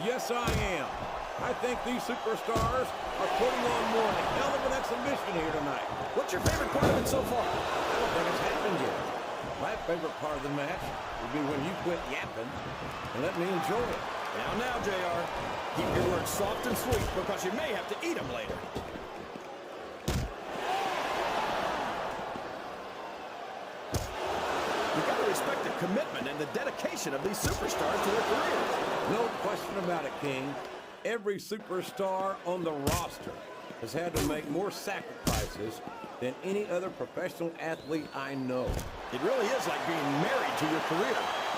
Yes, I am. I think these superstars are putting on one hell of an exhibition here tonight. What's your favorite part of it so far? I don't think it's happened yet. My favorite part of the match would be when you quit yapping and let me enjoy it. Now, JR. Keep your words soft and sweet because you may have to eat them later. You've got to respect the commitment and the dedication of these superstars to their careers. No question about it, King. Every superstar on the roster has had to make more sacrifices than any other professional athlete I know. It really is like being married to your career.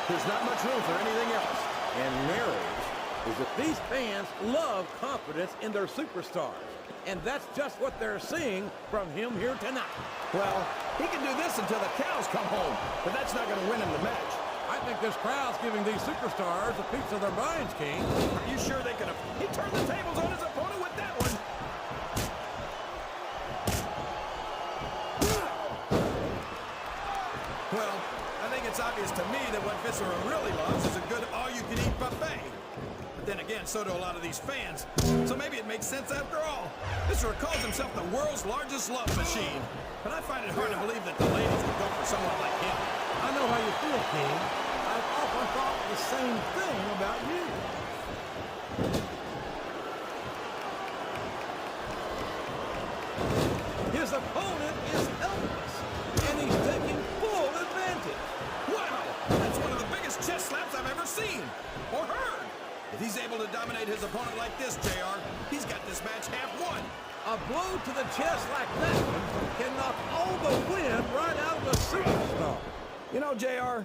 There's not much room for anything else. And marriage is that these fans love confidence in their superstars. And that's just what they're seeing from him here tonight. Well, he can do this until the cows come home, but that's not going to win him the match. I think this crowd's giving these superstars a piece of their minds, King. Are you sure they could have... He turned the tables on his opponent with that one. Well, I think it's obvious to me that what Viscera really loves is a good all-you-can-eat buffet. But then again, so do a lot of these fans. So maybe it makes sense after all. Viscera calls himself the world's largest love machine. But I find it hard to believe that the ladies would go for someone like him. I know how you feel, King. I've often thought the same thing about you. His opponent is helpless, and he's taking full advantage. Wow! That's one of the biggest chest slaps I've ever seen, or heard. If he's able to dominate his opponent like this, JR, he's got this match half won. A blow to the chest like that one can knock all the wind right out of a superstar. You know, JR,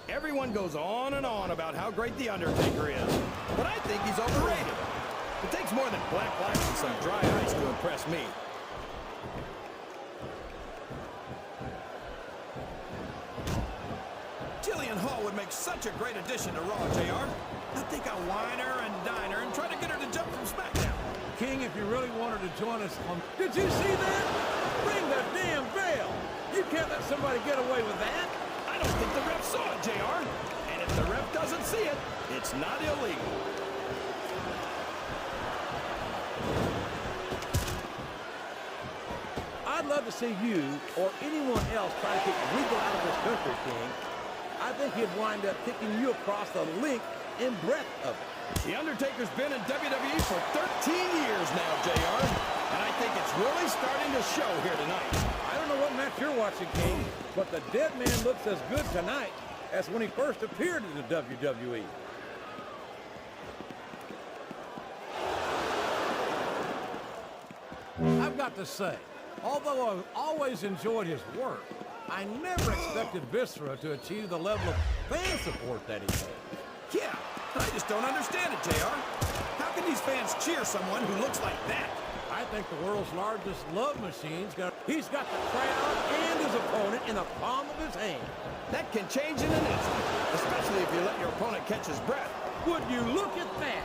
everyone goes on and on about how great the Undertaker is, but I think he's overrated. It takes more than black light and some dry ice to impress me. Jillian Hall would make such a great addition to Raw, JR. I think I'll wine her and dine her and try to get her to jump from SmackDown. King, if you really wanted to join us on... Did you see that? Ring the damn bell! You can't let somebody get away with that! I don't think the ref saw it, JR. And if the ref doesn't see it, it's not illegal. I'd love to see you or anyone else try to kick Regal out of this country, King. I think he'd wind up kicking you across the length and breadth of it. The Undertaker's been in WWE for 13 years now, JR. And I think it's really starting to show here tonight. I don't know what match you're watching, King, but the dead man looks as good tonight as when he first appeared in the WWE. I've got to say, although I've always enjoyed his work, I never expected Viscera to achieve the level of fan support that he has. Yeah, I just don't understand it, JR. How can these fans cheer someone who looks like that? I think the world's largest love machine's he's got the crowd and his opponent in the palm of his hand. That can change in an instant, especially if you let your opponent catch his breath. Would you look at that?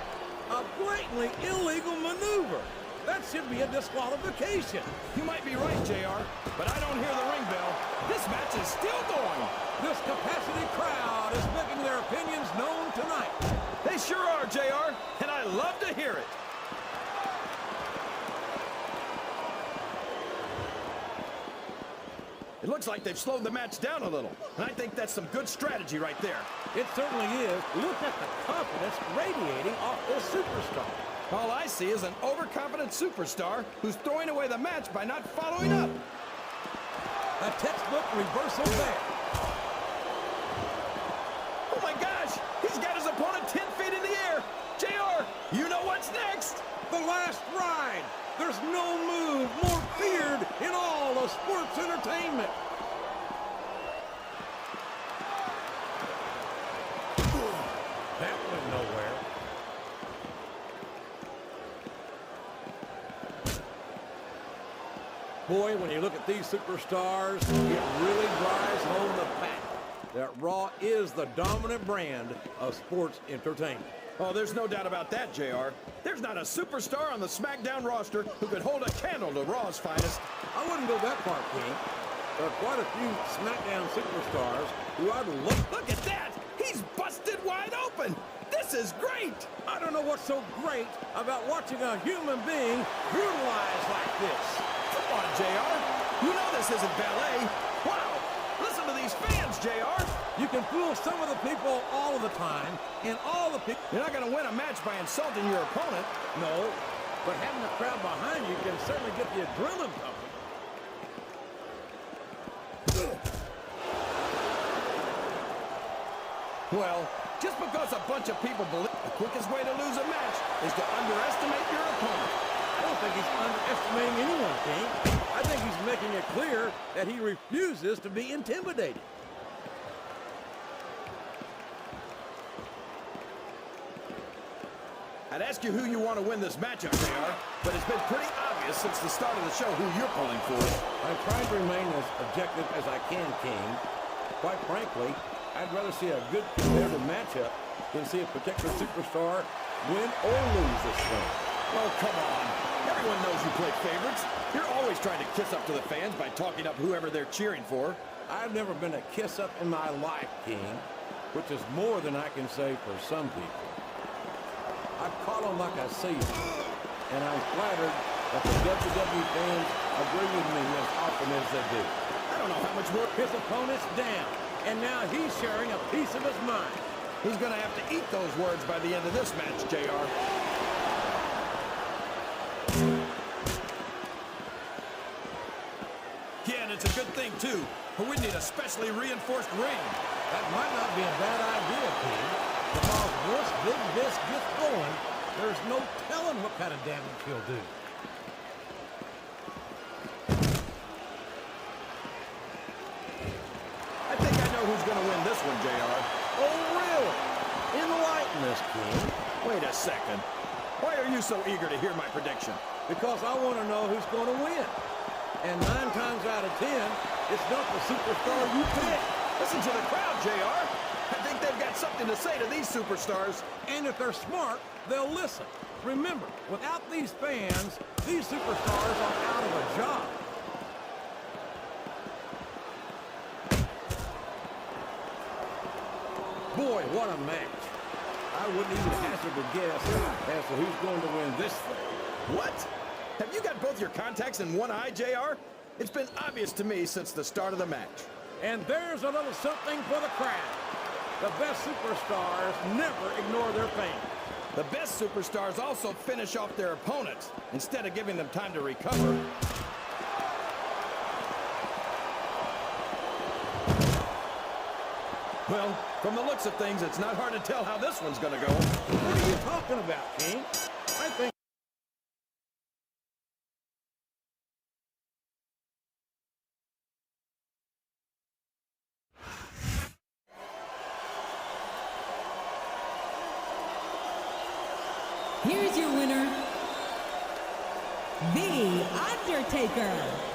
A blatantly illegal maneuver. That should be a disqualification. You might be right, JR, but I don't hear the ring bell. This match is still going. This capacity crowd is making their opinions known tonight. They sure are, JR, and I love to hear it. It looks like they've slowed the match down a little, and I think that's some good strategy right there. It certainly is. Look at the confidence radiating off this superstar. All I see is an overconfident superstar who's throwing away the match by not following up. A textbook reversal there. Oh my gosh! He's got his opponent 10 feet in the air! JR, you know what's next? The last ride. There's no move more feared in all of sports entertainment. That went nowhere. Boy, when you look at these superstars, it really drives home the fact that Raw is the dominant brand of sports entertainment. Oh, there's no doubt about that, JR. There's not a superstar on the SmackDown roster who could hold a candle to Raw's finest. I wouldn't go that far, King. There are quite a few SmackDown superstars who I'd love... Look at that! He's busted wide open! This is great! I don't know what's so great about watching a human being brutalized like this. Come on, JR. You know this isn't ballet. Wow! Listen to these fans, JR. You can fool some of the people all of the time, and all the people... You're not going to win a match by insulting your opponent. No, but having a crowd behind you can certainly get the adrenaline pumping. Well, just because a bunch of people believe the quickest way to lose a match is to underestimate your opponent. I don't think he's underestimating anyone, King. I think he's making it clear that he refuses to be intimidated. I'd ask you who you want to win this matchup, JR, but it's been pretty obvious since the start of the show who you're pulling for. I'm trying to remain as objective as I can, King. Quite frankly, I'd rather see a good competitive matchup than see a particular superstar win or lose this thing. Oh, come on. Everyone knows you play favorites. You're always trying to kiss up to the fans by talking up whoever they're cheering for. I've never been a kiss-up in my life, King, which is more than I can say for some people. I call them like I see them, and I'm flattered that the WWE fans agree with me as often as they do. I don't know how much more. His opponent's down, and now he's sharing a piece of his mind. He's going to have to eat those words by the end of this match, JR. Yeah, and it's a good thing, too, for we need a specially reinforced ring. That might not be a bad idea, King, because once Big Vis gets going, there's no telling what kind of damage he'll do. I think I know who's going to win this one, JR. Oh, really? Enlighten us, King. Wait a second. Why are you so eager to hear my prediction? Because I want to know who's going to win. And 9 times out of 10, it's not the superstar you pick. Listen to the crowd, JR. I think they've got something to say to these superstars. And if they're smart, they'll listen. Remember, without these fans, these superstars are out of a job. Boy, what a match. I wouldn't even hazard a guess as to who's going to win this thing. What? Have you got both your contacts in one eye, JR? It's been obvious to me since the start of the match. And there's a little something for the crowd. The best superstars never ignore their fans. The best superstars also finish off their opponents instead of giving them time to recover. Well, from the looks of things, it's not hard to tell how this one's going to go. What are you talking about, King? I think... Here's your winner, The Undertaker.